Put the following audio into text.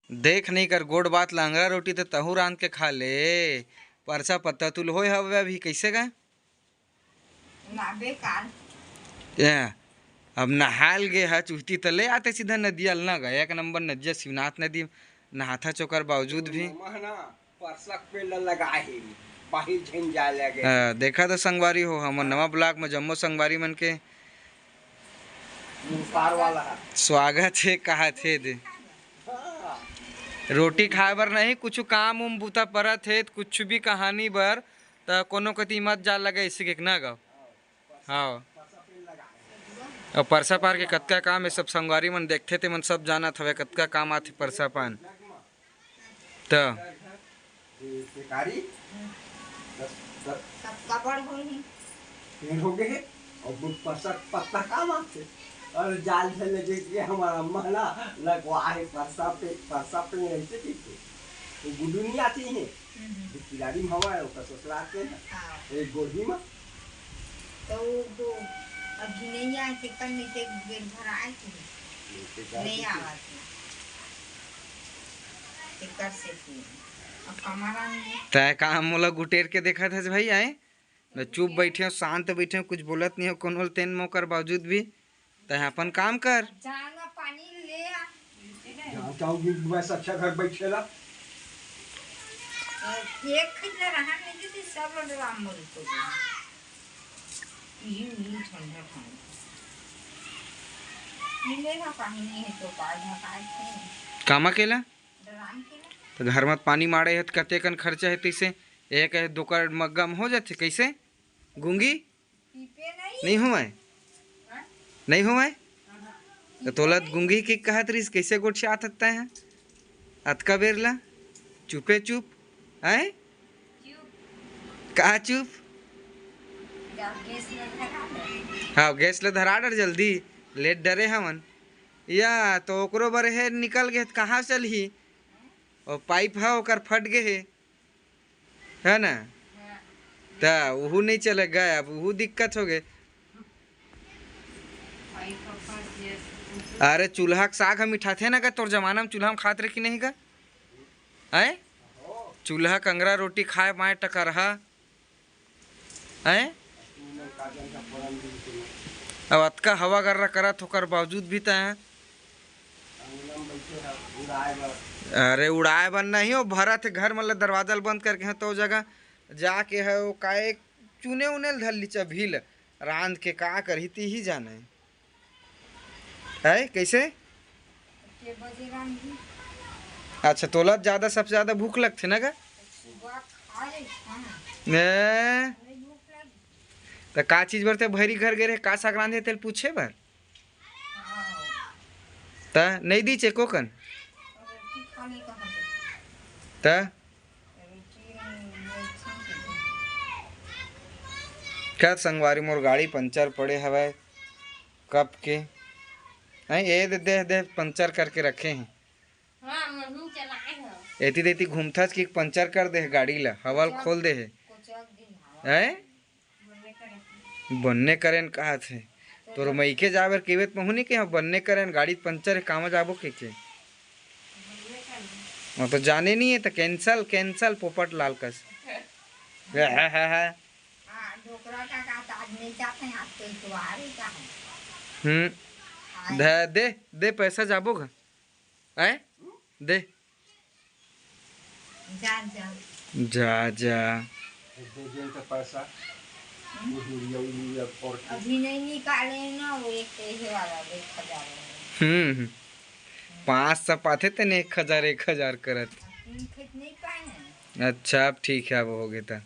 देख नहीं कर गोड़ बात लांगरा रोटी तो तहू रांध के खा ले। परसा पत्ता तुल होय हवे अभी कैसे गए या अब नहाल गे है चुहती तो ले आते सीधा नदिया ना गए। एक नंबर नदिया शिवनाथ नदी नहाथा चौकर बावजूद भी देखा तो संगवारी हो हम नवा ब्लॉक में जम्मो संगवारी मन के स्वागत है कहा थे दे रोटी खाए बर नहीं कुछ काम उम बूता परत है कुछ भी कहानी बर तो कोनो कति मत जा लगे इसी के ना गाओ। हाँ और परसा पार के कतका काम है सब संगवारी मन देखते थे मन सब जाना था कतका काम आते परसा पान तो और जाल से लगे कि हमारा अम्मा ना लगवा है परसा पे नहीं रहते थे तो गुड्डू नहीं आती है खिलाड़ी में हवा है उसका ससुर आते हैं एक गोदी में तो वो अभी नहीं आए थे कल नहीं थे बेर भर आए थे नहीं आवा थे कर से थी अब हमारा तय काम मोला गुटेर के देखा था भाई आए मैं चुप बैठे हो शांत बैठे हो कुछ बोलत नहीं हो कोनो तेन मौकर बावजूद भी तय अपन काम कर जाना पानी ले आ जाऊंगी बस अच्छा घर बैठेला एक खिला रहा नहीं थे सब लोग राम मोल तो ये ठंडा ठंडा मिलेगा पानी नहीं है तो पानी हटाए थे काम अकेला डराम के तो घर में पानी मारे है तो कते कन खर्चा है तैसे एक है दो कर मग्गा में हो जाते कैसे गूंगी पीपे नहीं हुआ नहीं हुआ तो तोलत गूंगी की कहत रही कैसे गोट से आत है अतका बेरला चुपे चुप है कहा चुप हाँ गैस ले धरा डर जल्दी लेट डरे हमन या तो ओकरो बर है निकल गए कहाँ चल ही और पाइप है ओकर फट गए है ना तो वह नहीं चले गए अब वह दिक्कत हो गए। अरे चूल्हा के साग हम मिठाते ना का तोर जमाना में चूल्हा में खाते रहे कि नहीं का है चूल्हा कंगरा रोटी खाए माए टकरहा है अब अतका हवा गर्रा करा थोकर बावजूद भी तो अरे उड़ाए बन नहीं हो भरा थे घर मतलब दरवाजा बंद करके है तो जगह जाके है वो काए चुने उने धर लीचा भील रांध के का करही ती ही जाना है कैसे अच्छा तोला ज्यादा सबसे ज्यादा भूख लगते ना का तो का चीज बरते भरी घर गए का साग रांधे तेल पूछे बर त नहीं दी चे कोकन त क्या संगवारी मोर गाड़ी पंचर पड़े हवे कब के नहीं ये दे पंचर करके रखे हैं एती देती घूमथा कि पंचर कर दे गाड़ी ला हवल खोल दे है बनने करें कहा थे तोर मईके जाबर केवेत में होनी के बनने करें गाड़ी पंचर है काम जाबो के तो जाने नहीं है तो कैंसल कैंसल पोपट लाल कस दे दे पैसा जाबो घर है दे जा जा जा जा पैसा अभी नहीं निकाले ना वो एक वाला 1000 500 पाते थे 1000 करत। अच्छा अब ठीक है अब हो गया था।